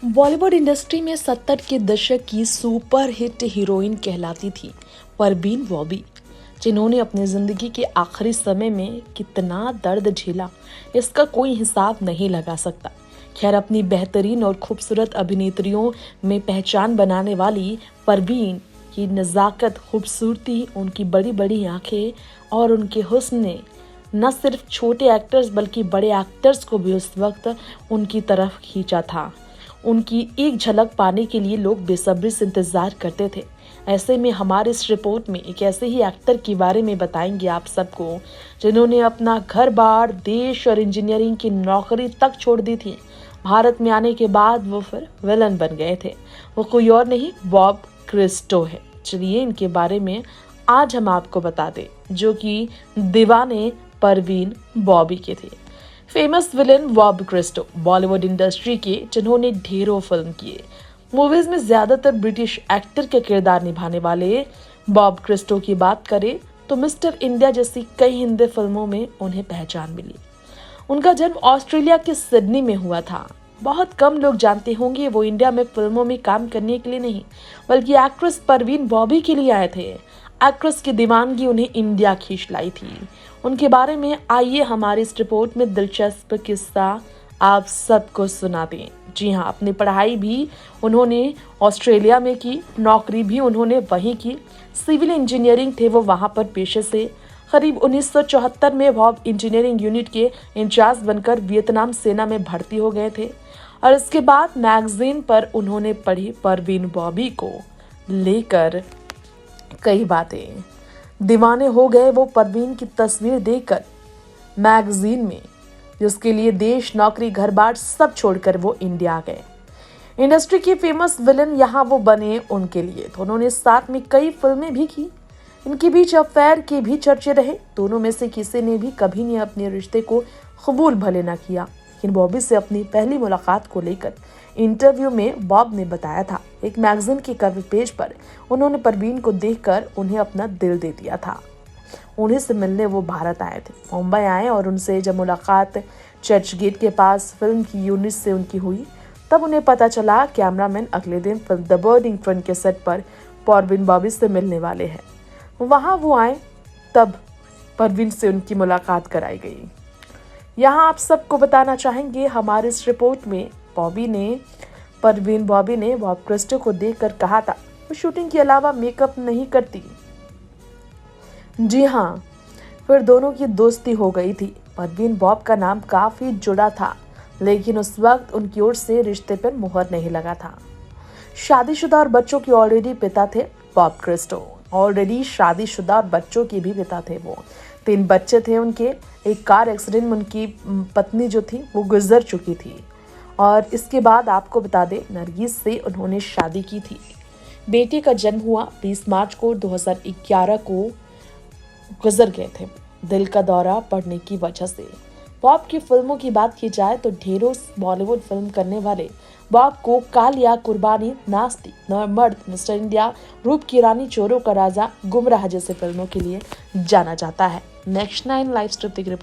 Bollywood industry में 70 के दशक की सुपर हिट हीरोइन कहलाती थी परवीन बॉबी, जिन्होंने अपनी जिंदगी के आखिरी समय में कितना दर्द झेला इसका कोई हिसाब नहीं लगा सकता। खैर, अपनी बेहतरीन और खूबसूरत अभिनेत्रियों में पहचान बनाने वाली परवीन की नज़ाकत, खूबसूरती, उनकी बड़ी बड़ी आंखें और उनके हुस्न ने न सिर्फ छोटे एक्टर्स बल्कि बड़े एक्टर्स को भी उस वक्त उनकी तरफ खींचा था। उनकी एक झलक पाने के लिए लोग बेसब्री से इंतजार करते थे। ऐसे में हमारे इस रिपोर्ट में एक ऐसे ही एक्टर के बारे में बताएंगे आप सबको, जिन्होंने अपना घर बार, देश और इंजीनियरिंग की नौकरी तक छोड़ दी थी। भारत में आने के बाद वो फिर विलन बन गए थे। वो कोई और नहीं, बॉब क्रिस्टो है। चलिए इनके बारे में आज हम आपको बता दें, जो कि दीवाने परवीन बॉबी के थे। Famous villain Bob Christo Bollywood industry के, जिन्होंने ढेरों फिल्म किए। मूवीज में ज्यादातर ब्रिटिश एक्टर के किरदार निभाने वाले बॉब क्रिस्टो की बात करें तो मिस्टर इंडिया जैसी कई हिंदी फिल्मों में उन्हें पहचान मिली। उनका जन्म ऑस्ट्रेलिया के सिडनी में हुआ था। बहुत कम लोग जानते होंगे वो इंडिया में फिल्मों में काम करने के लिए नहीं, बल्कि एक्ट्रेस परवीन बॉबी के लिए आए थे। एक्ट्रेस की दीवानगी उन्हें इंडिया खींच लाई थी। उनके बारे में आइए हमारी इस रिपोर्ट में दिलचस्प किस्सा आप सबको सुना दें। जी हाँ, अपनी पढ़ाई भी उन्होंने ऑस्ट्रेलिया में की, नौकरी भी उन्होंने वहीं की। सिविल इंजीनियरिंग थे वो वहाँ पर पेशे से। करीब 1974 में बॉब इंजीनियरिंग यूनिट के इंचार्ज बनकर वियतनाम सेना में भर्ती हो गए थे और इसके बाद मैगजीन पर उन्होंने पढ़ी परवीन बॉबी को लेकर कई बातें। दीवाने हो गए वो परवीन की तस्वीर देखकर मैगजीन में, जिसके लिए देश, नौकरी, घर बार सब छोड़कर वो इंडिया गए। इंडस्ट्री के फेमस विलन यहाँ वो बने उनके लिए, तो उन्होंने साथ में कई फिल्में भी की। इनके बीच अफेयर के भी चर्चे रहे। दोनों में से किसी ने भी कभी नहीं अपने रिश्ते को कबूल भले ना किया, लेकिन बॉबी से अपनी पहली मुलाकात को लेकर इंटरव्यू में बॉब ने बताया था, एक मैगजीन के कवर पेज पर उन्होंने परवीन को देखकर उन्हें अपना दिल दे दिया था। उन्हीं से मिलने वो भारत आए थे, मुंबई आए और उनसे जब मुलाकात चर्च गेट के पास फिल्म की यूनिट से उनकी हुई, तब उन्हें पता चला कैमरामैन अगले दिन फिल्म द बर्डिंग फ्रंट के सेट पर परवीन बॉबी से मिलने वाले हैं। वहां वो आए, तब परवीन से उनकी मुलाकात कराई गई। यहाँ आप सबको बताना चाहेंगे, हमारे इस रिपोर्ट में परवीन बॉबी ने बॉब क्रिस्टो को देखकर कहा था वो शूटिंग के अलावा मेकअप नहीं करती। जी हाँ, फिर दोनों की दोस्ती हो गई थी। परवीन बॉब का नाम काफी जुड़ा था, लेकिन उस वक्त उनकी ओर से रिश्ते पर मुहर नहीं लगा था। शादीशुदा और बच्चों के ऑलरेडी पिता थे बॉब क्रिस्टो। ऑलरेडी शादीशुदा और बच्चों के भी पिता थे वो। 3 बच्चे थे उनके। एक कार एक्सीडेंट में उनकी पत्नी जो थी वो गुजर चुकी थी और इसके बाद आपको बता दें, नरगिस से उन्होंने शादी की थी। बेटे का जन्म हुआ 20 मार्च को 2011 को गुजर गए थे दिल का दौरा पड़ने की वजह से। बॉब की फिल्मों की बात की जाए तो ढेरों बॉलीवुड फिल्म करने वाले बॉब को कालिया, कुर्बानी, नास्ती, मर्द, मिस्टर इंडिया, रूप की रानी, चोरों का राजा, गुमराह जैसे फिल्मों के लिए जाना जाता है। Next 9 live strip report.